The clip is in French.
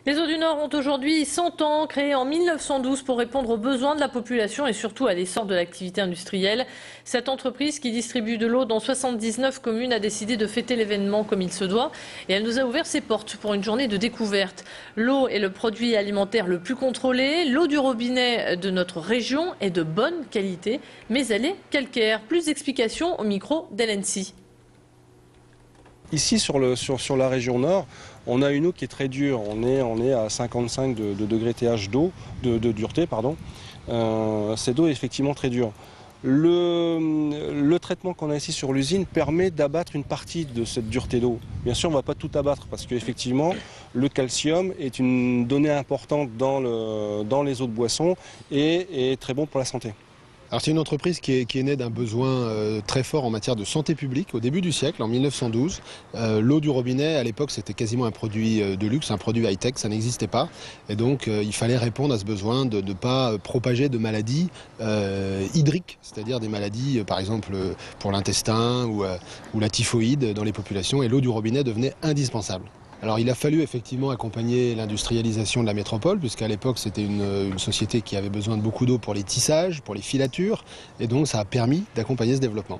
Les Eaux du Nord ont aujourd'hui 100 ans, créées en 1912 pour répondre aux besoins de la population et surtout à l'essor de l'activité industrielle. Cette entreprise qui distribue de l'eau dans 79 communes a décidé de fêter l'événement comme il se doit et elle nous a ouvert ses portes pour une journée de découverte. L'eau est le produit alimentaire le plus contrôlé. L'eau du robinet de notre région est de bonne qualité, mais elle est calcaire. Plus d'explications au micro d'LNC. Ici sur la région nord, on a une eau qui est très dure. On est à 55 de degrés TH d'eau, de dureté, pardon. Cette eau est effectivement très dure. Le traitement qu'on a ici sur l'usine permet d'abattre une partie de cette dureté d'eau. Bien sûr, on ne va pas tout abattre parce qu'effectivement, le calcium est une donnée importante dans les eaux de boisson et est très bon pour la santé. Alors c'est une entreprise qui est née d'un besoin très fort en matière de santé publique au début du siècle, en 1912. L'eau du robinet, à l'époque, c'était quasiment un produit de luxe, un produit high-tech, ça n'existait pas. Et donc il fallait répondre à ce besoin de ne pas propager de maladies hydriques, c'est-à-dire des maladies, par exemple, pour l'intestin ou la typhoïde dans les populations. Et l'eau du robinet devenait indispensable. Alors il a fallu effectivement accompagner l'industrialisation de la métropole, puisqu'à l'époque c'était une société qui avait besoin de beaucoup d'eau pour les tissages, pour les filatures, et donc ça a permis d'accompagner ce développement.